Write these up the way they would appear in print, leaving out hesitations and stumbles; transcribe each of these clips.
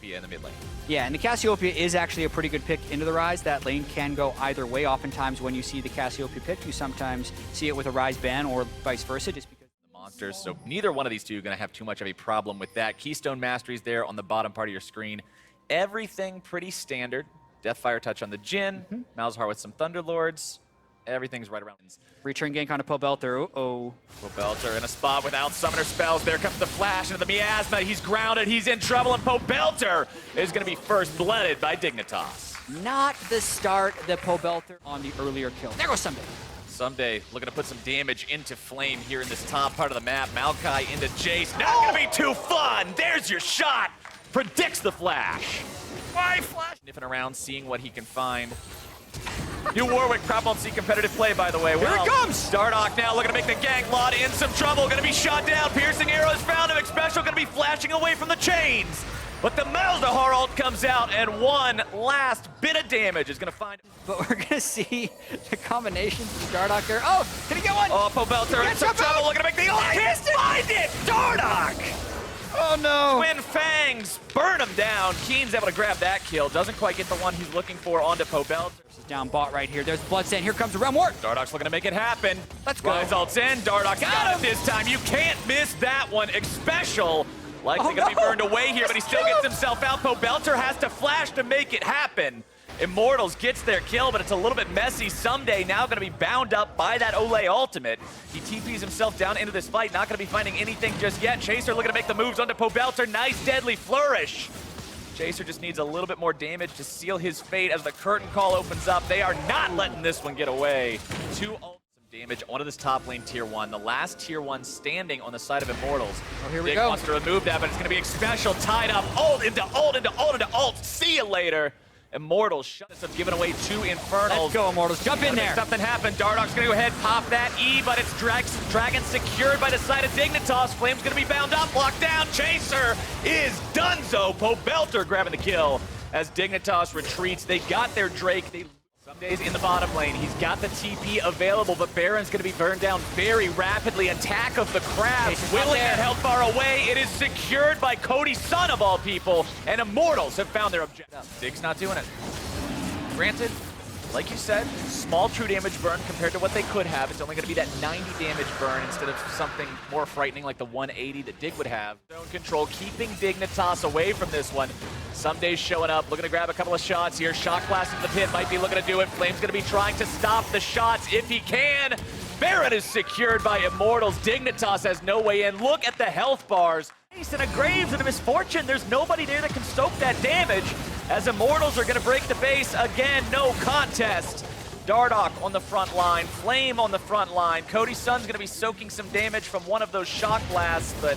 Cassiopeia in the mid lane. Yeah, and the Cassiopeia is actually a pretty good pick into the Ryze. That lane can go either way. Oftentimes when you see the Cassiopeia pick, you sometimes see it with a Ryze ban or vice versa, just because The monsters, so neither one of these two are going to have too much of a problem with that. Keystone Mastery's there on the bottom part of your screen. Everything pretty standard. Deathfire Touch on the Jhin, Malzahar with some Thunderlords. Everything's right around. return gank onto Pobelter. Pobelter in a spot without summoner spells. There comes the flash into the miasma. He's grounded. He's in trouble, and Pobelter is going to be first blooded by Dignitas. Not the start that Pobelter on the earlier kill. There goes Someday. Someday looking to put some damage into Flame here in this top part of the map. Maokai into Jace. Not going to be too fun. There's your shot. Predicts the flash. Why flash? Sniffing around, seeing what he can find. New Warwick, crap won't see competitive play, by the way. Here it comes! Dardoch now looking to make the gank. Lod in some trouble, gonna be shot down. Piercing arrows found him. Special gonna be flashing away from the chains. But the Malzahar ult comes out, and one last bit of damage is gonna find him. But we're gonna see the combinations of Dardoch there. Oh, can he get one? Oh, Pobelter in some trouble, looking to make the ult. Can't find it! Dardoch! Oh no! Twin Fangs burn him down. Keen's able to grab that kill. Doesn't quite get the one he's looking for onto Pobelter. Down bot right here. There's Bloodstain. Here comes the Realm Ward. Dardoch's looking to make it happen. Let's go. Ryze ult's in. Dardoch got it this time. You can't miss that one. Special. Likely going to be burned away here, but he still gets himself out. Pobelter has to flash to make it happen. Immortals gets their kill, but it's a little bit messy. Someday now going to be bound up by that Olay ultimate. He TPs himself down into this fight. Not going to be finding anything just yet. Chaser looking to make the moves onto Pobelter. Nice deadly flourish. Chaser just needs a little bit more damage to seal his fate as the curtain call opens up. They are not letting this one get away. Two ults, some damage onto this top lane tier 1. The last tier 1 standing on the side of Immortals. Oh, here we Dig go. wants to remove that, but it's going to be special tied up. Ult into ult into ult into ult. See you later. Immortals shut us up, giving away 2 Infernals. Let's go, Immortals. Jump in there. Something happened. Dardoch's going to go ahead, pop that E, but it's Dragon secured by the side of Dignitas. Flame's going to be bound up, locked down. Chaser is donezo. Pobelter grabbing the kill as Dignitas retreats. They got their Drake. Someday's in the bottom lane. He's got the TP available, but Baron's going to be burned down very rapidly. Attack of the Crabs, willing their health bar away. It is secured by Cody, son of all people, and Immortals have found their objective. Dig's not doing it. Granted, like you said, small true damage burn compared to what they could have. It's only going to be that 90 damage burn instead of something more frightening like the 180 that Dig would have. Zone control, keeping Dignitas away from this one. Someday's showing up, looking to grab a couple of shots here. Shock blast into the pit, might be looking to do it. Flame's going to be trying to stop the shots if he can. Baron is secured by Immortals. Dignitas has no way in. Look at the health bars. Ace and a Graves and a Misfortune. There's nobody there that can soak that damage as Immortals are going to break the base. Again, no contest. Dardoch on the front line, Flame on the front line. Cody's son's going to be soaking some damage from one of those shock blasts, but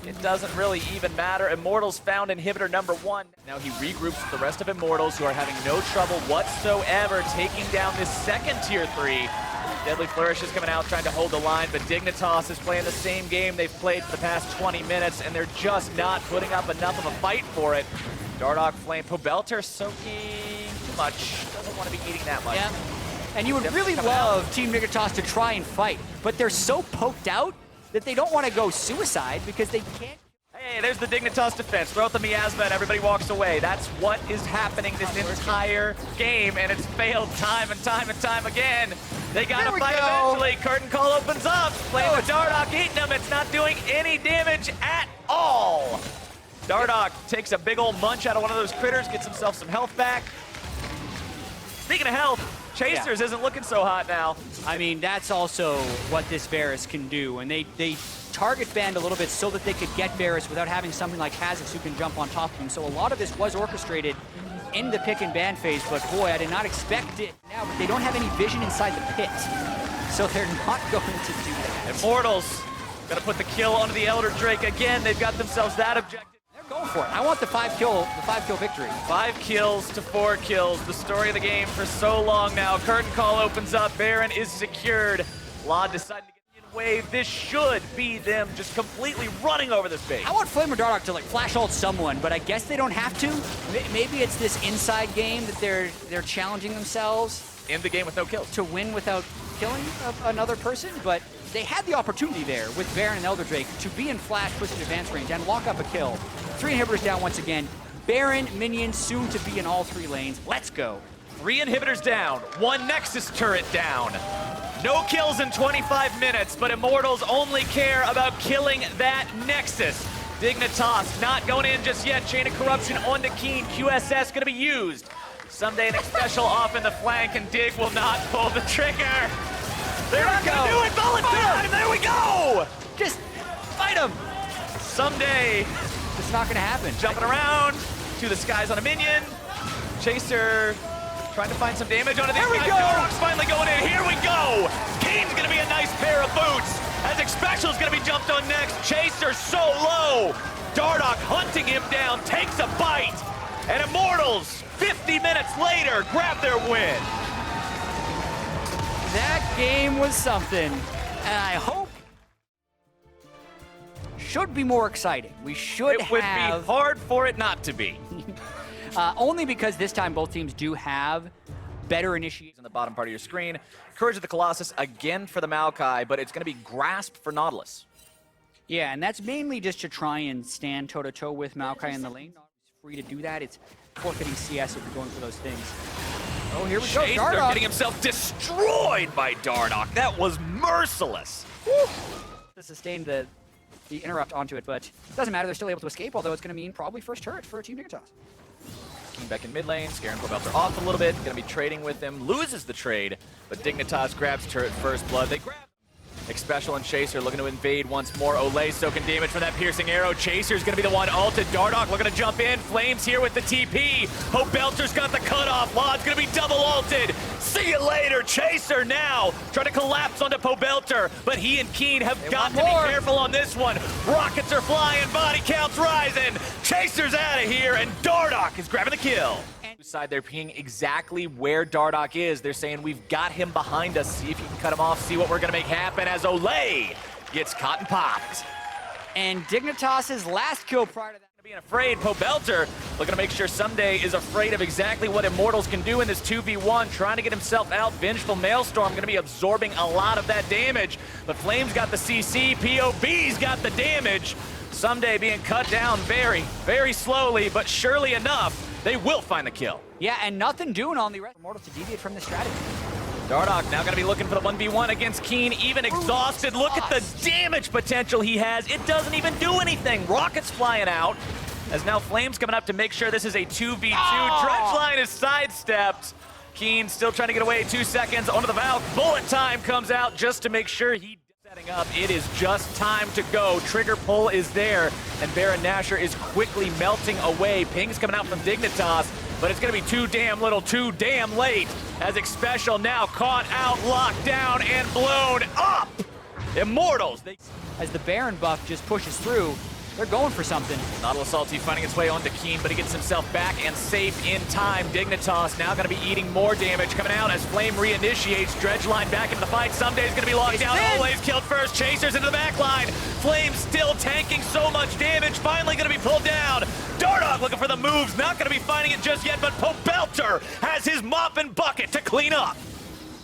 it doesn't really even matter. Immortals found inhibitor number 1. Now he regroups with the rest of Immortals, who are having no trouble whatsoever taking down this second tier 3. Deadly Flourish is coming out trying to hold the line, but Dignitas is playing the same game they've played for the past 20 minutes, and they're just not putting up enough of a fight for it. Dardoch, Flame, Pobelter soaking too much. Doesn't want to be eating that much. Yeah. And you would really love Team Dignitas to try and fight, but they're so poked out that they don't want to go suicide because they can't. Hey, there's the Dignitas defense. Throw out the miasma and everybody walks away. That's what is happening this entire game, and it's failed time and time and time again. They gotta fight eventually. Curtain call opens up. Flame with Dardoch eating him. It's not doing any damage at all. Dardoch takes a big old munch out of one of those critters, gets himself some health back. Speaking of health, Chasers isn't looking so hot now. I mean, that's also what this Varus can do, and they target banned a little bit so that they could get Varus without having something like Kha'Zix who can jump on top of him. So a lot of this was orchestrated in the pick and ban phase, but boy, I did not expect it now, but they don't have any vision inside the pit. So they're not going to do that. Immortals gonna put the kill onto the Elder Drake again. They've got themselves that objective. They're going for it. I want the 5-kill victory. 5 kills to 4 kills. The story of the game for so long now. Curtain call opens up. Baron is secured. Lod decided to get in wave. This should be them just completely running over this base. I want Flame or Dardoch to like flash ult someone, but I guess they don't have to. Maybe it's this inside game that they're challenging themselves In the game with no kills. to win without killing another person, but they had the opportunity there with Baron and Elder Drake to be in flash, push to advance range, and lock up a kill. 3 inhibitors down once again. Baron, minions, soon to be in all 3 lanes. Let's go. 3 inhibitors down, 1 Nexus turret down. No kills in 25 minutes, but Immortals only care about killing that Nexus. Dignitas not going in just yet. Chain of Corruption onto Keen. QSS gonna be used. Someday Nick Special off in the flank, and Dig will not pull the trigger. They're not gonna do it, bullet time, there we go! Just fight him. Someday, It's not gonna happen. jumping around to the skies on a minion. Chaser trying to find some damage onto this guy. Dardock's finally going in, here we go! Keen's gonna be a nice pair of boots, as Special's gonna be jumped on next. Chaser so low, Dardock hunting him down, takes a bite, and Immortals, 50 minutes later, grab their win. That game was something, and I hope should be more exciting. We should It would be hard for it not to be. only because this time both teams do have better initiation. On the bottom part of your screen, Courage of the Colossus again for the Maokai, but it's going to be Grasp for Nautilus. Yeah, and that's mainly just to try and stand toe-to-toe with Maokai in the lane. It's free to do that. It's forfeiting CS if you're going for those things. Oh, here we go, Chaser Dardock. getting himself destroyed by Dardock. That was merciless. To sustain the interrupt onto it, but it doesn't matter. They're still able to escape, although it's going to mean probably first turret for Team Dignitas. Keen back in mid lane, scaring Pobelter off a little bit. Going to be trading with him. Loses the trade, but Dignitas grabs turret first blood. They grab Special and Chaser looking to invade once more. Olay soaking damage from that piercing arrow. Chaser's going to be the one ulted. Dardock looking to jump in. Flames here with the TP. Pobelter's got the cutoff. Lod's going to be double ulted. See you later. Chaser now trying to collapse onto Pobelter, but he and Keen have got to be careful on this one. Rockets are flying. Body count's rising. Chaser's out of here, and Dardock is grabbing the kill. Side, they're pinging exactly where Dardock is. They're saying, we've got him behind us. See if you can cut him off, see what we're going to make happen as Olay gets caught and popped. And Dignitas' last kill prior to that. Being afraid, Pobelter looking to make sure Someday is afraid of exactly what Immortals can do in this 2v1, trying to get himself out. Vengeful Maelstrom going to be absorbing a lot of that damage, but Flame's got the CC, POB's got the damage. Someday being cut down very, very slowly, but surely enough, they will find the kill. Yeah, and nothing doing on the rest of Immortals to deviate from this strategy. Dardock now going to be looking for the 1v1 against Keen, even exhausted. Look at the damage potential he has. It doesn't even do anything. Rockets flying out, as now Flame's coming up to make sure this is a 2v2. Dredgeline is sidestepped. Keen still trying to get away. 2 seconds onto the Valk. Bullet time comes out just to make sure he setting up. It is just time to go. Trigger pull is there, and Baron Nashor is quickly melting away. Ping's coming out from Dignitas, but it's going to be too damn little, too damn late, as Special now caught out, locked down, and blown up. Immortals. As the Baron buff just pushes through, they're going for something. Nautilus Salty finding its way onto Keen, but he gets himself back and safe in time. Dignitas now going to be eating more damage coming out as Flame reinitiates. Dredgeline back into the fight. Someday's going to be locked down. Olay's killed first. Chasers into the back line. Flame still tanking so much damage. Finally going to be pulled down. Dardock looking for the moves. Not going to be finding it just yet, but Pobelter has his mop and bucket to clean up.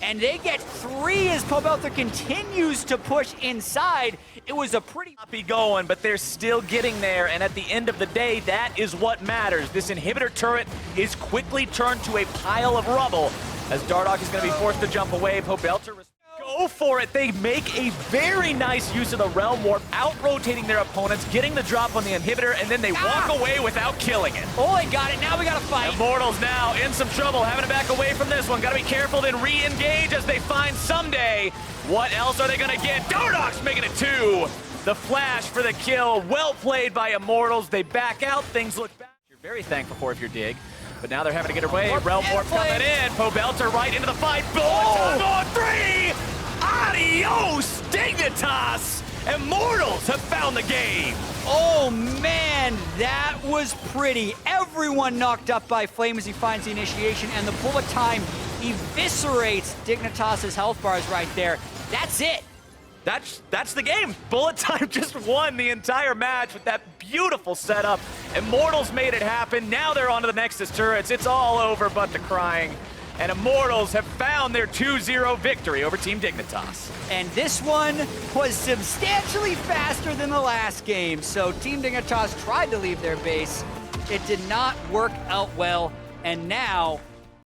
And they get 3 as Pobelter continues to push inside. It was a pretty be going, but they're still getting there, and at the end of the day, that is what matters. This inhibitor turret is quickly turned to a pile of rubble as Dardock is going to be forced to jump away. Pobelter go for it. They make a very nice use of the Realm Warp, out-rotating their opponents, getting the drop on the inhibitor, and then they walk away without killing it. Oh, they got it. Now we got to fight. Immortals now in some trouble, having to back away from this one. Got to be careful, then re-engage as they find Someday. What else are they going to get? Dardock's making it 2. The flash for the kill. Well played by Immortals. They back out. Things look bad. You're very thankful for if you're Dig. But now they're having to get away. Realm Warp coming in. Pobelter right into the fight. Bullet time on 3. Adios, Dignitas! Immortals have found the game! Oh man, that was pretty. Everyone knocked up by Flame as he finds the initiation, and the bullet time eviscerates Dignitas' health bars right there. That's it. That's the game. Bullet time just won the entire match with that beautiful setup. Immortals made it happen. Now they're onto the Nexus turrets. It's all over but the crying. And Immortals have found their 2-0 victory over Team Dignitas. And this one was substantially faster than the last game. So Team Dignitas tried to leave their base, It did not work out well, and now